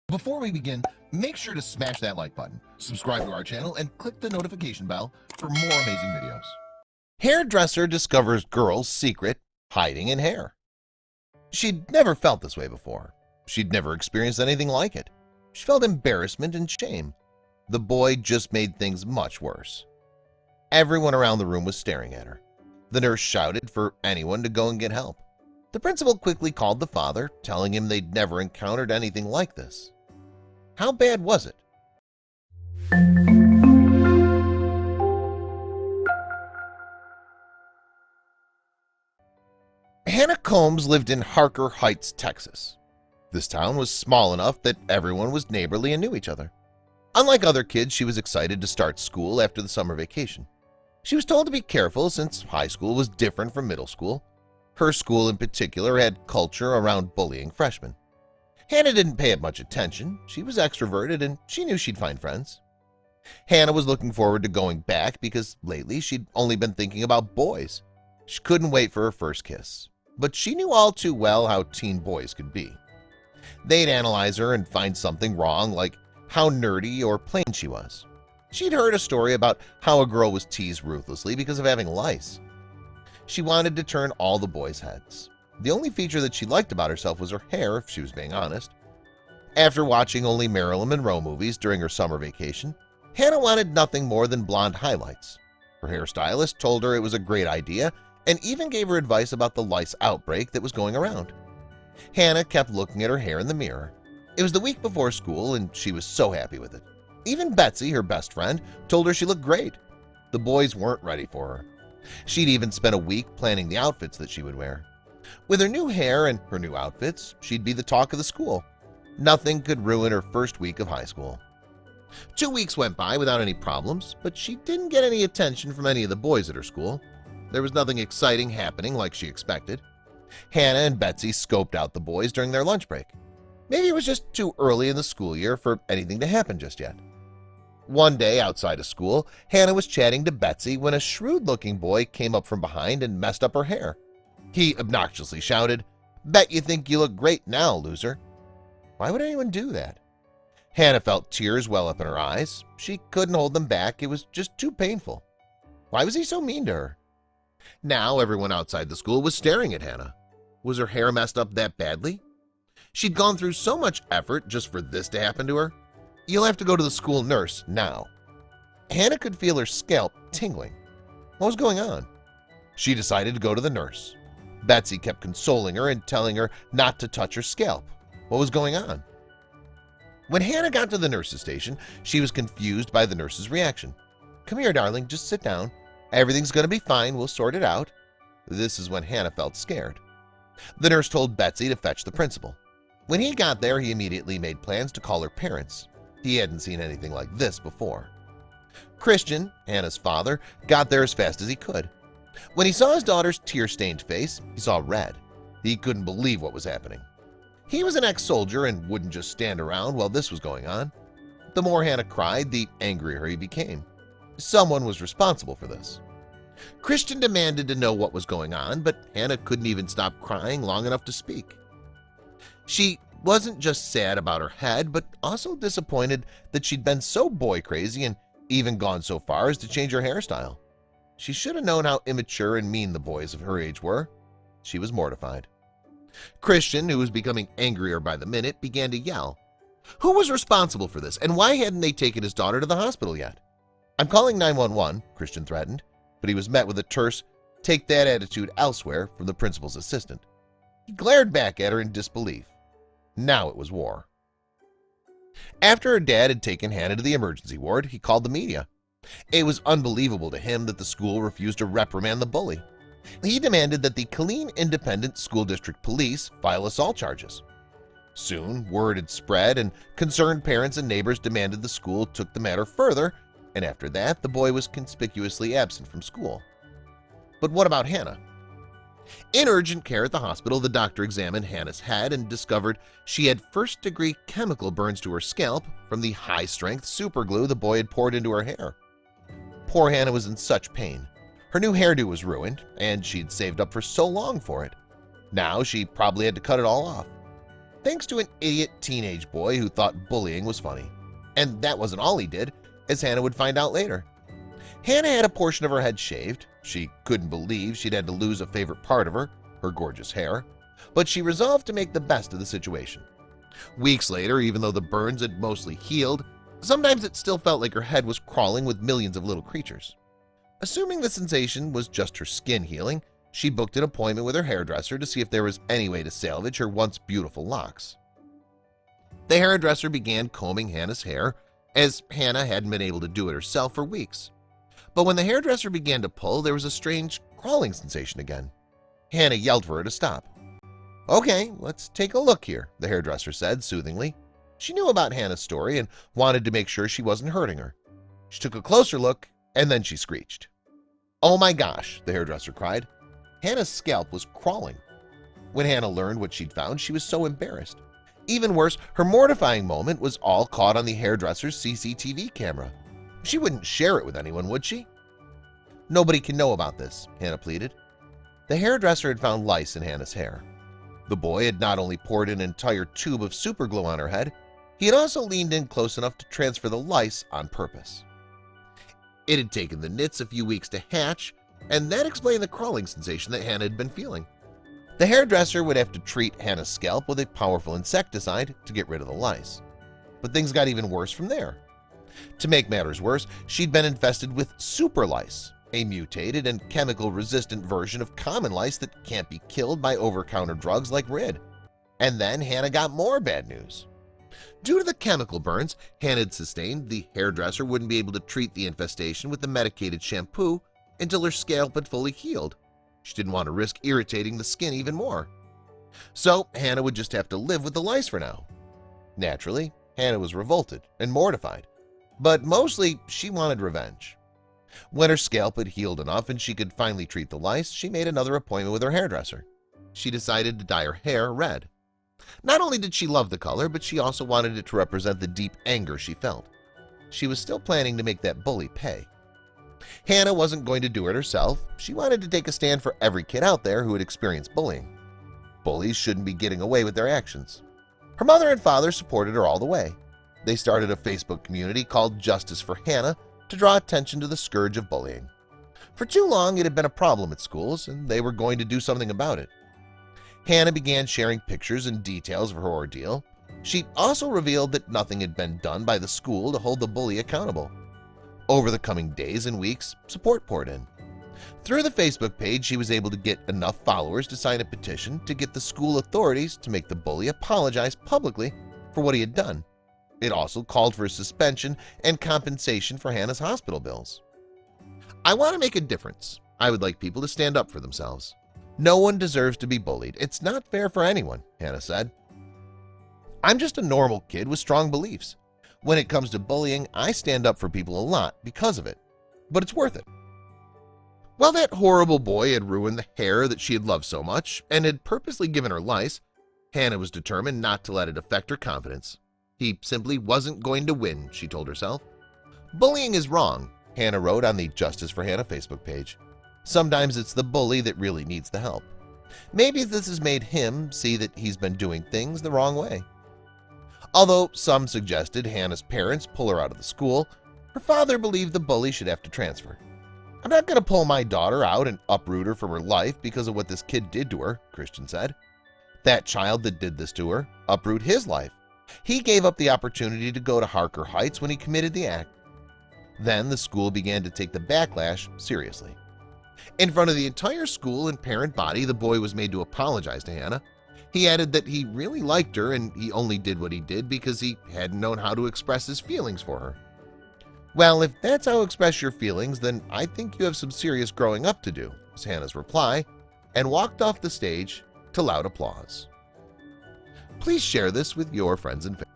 Before we begin, make sure to smash that like button, subscribe to our channel, and click the notification bell for more amazing videos. Hairdresser discovers girl's secret hiding in hair. She'd never felt this way before. She'd never experienced anything like it. She felt embarrassment and shame. The boy just made things much worse. Everyone around the room was staring at her. The nurse shouted for anyone to go and get help. The principal quickly called the father, telling him they'd never encountered anything like this. How bad was it? Hannah Combs lived in Harker Heights, Texas. This town was small enough that everyone was neighborly and knew each other. Unlike other kids, she was excited to start school after the summer vacation. She was told to be careful since high school was different from middle school. Her school in particular had culture around bullying freshmen. Hannah didn't pay it much attention. She was extroverted and she knew she'd find friends. Hannah was looking forward to going back because lately she'd only been thinking about boys. She couldn't wait for her first kiss, but she knew all too well how teen boys could be. They'd analyze her and find something wrong, like how nerdy or plain she was. She'd heard a story about how a girl was teased ruthlessly because of having lice. She wanted to turn all the boys' heads. The only feature that she liked about herself was her hair, if she was being honest. After watching only Marilyn Monroe movies during her summer vacation, Hannah wanted nothing more than blonde highlights. Her hairstylist told her it was a great idea and even gave her advice about the lice outbreak that was going around. Hannah kept looking at her hair in the mirror. It was the week before school and she was so happy with it. Even Betsy, her best friend, told her she looked great. The boys weren't ready for her. She'd even spent a week planning the outfits that she would wear. With her new hair and her new outfits, she'd be the talk of the school. Nothing could ruin her first week of high school. 2 weeks went by without any problems, but she didn't get any attention from any of the boys at her school. There was nothing exciting happening like she expected. Hannah and Betsy scoped out the boys during their lunch break. Maybe it was just too early in the school year for anything to happen just yet. One day outside of school, Hannah was chatting to Betsy when a shrewd-looking boy came up from behind and messed up her hair. He obnoxiously shouted, "Bet you think you look great now, loser." Why would anyone do that? Hannah felt tears well up in her eyes. She couldn't hold them back. It was just too painful. Why was he so mean to her? Now everyone outside the school was staring at Hannah. Was her hair messed up that badly? She'd gone through so much effort just for this to happen to her. You'll have to go to the school nurse now. Hannah could feel her scalp tingling. What was going on? She decided to go to the nurse. Betsy kept consoling her and telling her not to touch her scalp. What was going on? When Hannah got to the nurse's station, she was confused by the nurse's reaction. "Come here, darling, just sit down. Everything's going to be fine. We'll sort it out." This is when Hannah felt scared. The nurse told Betsy to fetch the principal. When he got there, he immediately made plans to call her parents. He hadn't seen anything like this before. Christian, Hannah's father, got there as fast as he could. When he saw his daughter's tear-stained face, he saw red. He couldn't believe what was happening. He was an ex-soldier and wouldn't just stand around while this was going on. The more Hannah cried, the angrier he became. Someone was responsible for this. Christian demanded to know what was going on, but Hannah couldn't even stop crying long enough to speak. She wasn't just sad about her head, but also disappointed that she'd been so boy-crazy and even gone so far as to change her hairstyle. She should have known how immature and mean the boys of her age were. She was mortified. Christian, who was becoming angrier by the minute, began to yell. Who was responsible for this, and why hadn't they taken his daughter to the hospital yet? "I'm calling 911, Christian threatened, but he was met with a terse, "Take that attitude elsewhere," from the principal's assistant. He glared back at her in disbelief. Now it was war. After her dad had taken Hannah to the emergency ward, he called the media. It was unbelievable to him that the school refused to reprimand the bully. He demanded that the Killeen Independent School District Police file assault charges. Soon, word had spread, and concerned parents and neighbors demanded the school took the matter further, and after that, the boy was conspicuously absent from school. But what about Hannah? In urgent care at the hospital, the doctor examined Hannah's head and discovered she had first-degree chemical burns to her scalp from the high-strength superglue the boy had poured into her hair. Poor Hannah was in such pain. Her new hairdo was ruined, and she'd saved up for so long for it. Now she probably had to cut it all off. thanks to an idiot teenage boy who thought bullying was funny. And that wasn't all he did, as Hannah would find out later. Hannah had a portion of her head shaved. She couldn't believe she'd had to lose a favorite part of her gorgeous hair, but she resolved to make the best of the situation. Weeks later, even though the burns had mostly healed, sometimes it still felt like her head was crawling with millions of little creatures. Assuming the sensation was just her skin healing, she booked an appointment with her hairdresser to see if there was any way to salvage her once beautiful locks. The hairdresser began combing Hannah's hair, as Hannah hadn't been able to do it herself for weeks. But when the hairdresser began to pull, there was a strange crawling sensation again. Hannah yelled for her to stop. "Okay, let's take a look here," the hairdresser said soothingly. She knew about Hannah's story and wanted to make sure she wasn't hurting her. She took a closer look, and then she screeched. "Oh my gosh," the hairdresser cried. Hannah's scalp was crawling. When Hannah learned what she'd found, she was so embarrassed. Even worse, her mortifying moment was all caught on the hairdresser's CCTV camera. She wouldn't share it with anyone, would she? "Nobody can know about this," Hannah pleaded. The hairdresser had found lice in Hannah's hair. The boy had not only poured an entire tube of superglue on her head, he had also leaned in close enough to transfer the lice on purpose. It had taken the nits a few weeks to hatch, and that explained the crawling sensation that Hannah had been feeling. The hairdresser would have to treat Hannah's scalp with a powerful insecticide to get rid of the lice. But things got even worse from there. To make matters worse, she'd been infested with super lice, a mutated and chemical-resistant version of common lice that can't be killed by over-counter drugs like Rid. And then Hannah got more bad news. Due to the chemical burns Hannah had sustained, the hairdresser wouldn't be able to treat the infestation with the medicated shampoo until her scalp had fully healed. She didn't want to risk irritating the skin even more. So Hannah would just have to live with the lice for now. Naturally, Hannah was revolted and mortified, but mostly she wanted revenge. When her scalp had healed enough and she could finally treat the lice, she made another appointment with her hairdresser. She decided to dye her hair red. Not only did she love the color, but she also wanted it to represent the deep anger she felt. She was still planning to make that bully pay. Hannah wasn't going to do it herself. She wanted to take a stand for every kid out there who had experienced bullying. Bullies shouldn't be getting away with their actions. Her mother and father supported her all the way. They started a Facebook community called Justice for Hannah to draw attention to the scourge of bullying. For too long, it had been a problem at schools, and they were going to do something about it. Hannah began sharing pictures and details of her ordeal. She also revealed that nothing had been done by the school to hold the bully accountable. Over the coming days and weeks, support poured in. Through the Facebook page, she was able to get enough followers to sign a petition to get the school authorities to make the bully apologize publicly for what he had done. It also called for a suspension and compensation for Hannah's hospital bills. "I want to make a difference. I would like people to stand up for themselves. No one deserves to be bullied. It's not fair for anyone," Hannah said. "I'm just a normal kid with strong beliefs. When it comes to bullying, I stand up for people a lot because of it. But it's worth it." While that horrible boy had ruined the hair that she had loved so much and had purposely given her lice, Hannah was determined not to let it affect her confidence. He simply wasn't going to win, she told herself. "Bullying is wrong," Hannah wrote on the Justice for Hannah Facebook page. "Sometimes it's the bully that really needs the help. Maybe this has made him see that he's been doing things the wrong way." Although some suggested Hannah's parents pull her out of the school, her father believed the bully should have to transfer. "I'm not going to pull my daughter out and uproot her from her life because of what this kid did to her," Christian said. "That child that did this to her uproot his life. He gave up the opportunity to go to Harker Heights when he committed the act." Then the school began to take the backlash seriously. In front of the entire school and parent body, the boy was made to apologize to Hannah. He added that he really liked her and he only did what he did because he hadn't known how to express his feelings for her. "Well, if that's how to express your feelings, then I think you have some serious growing up to do," was Hannah's reply, and walked off the stage to loud applause. Please share this with your friends and family.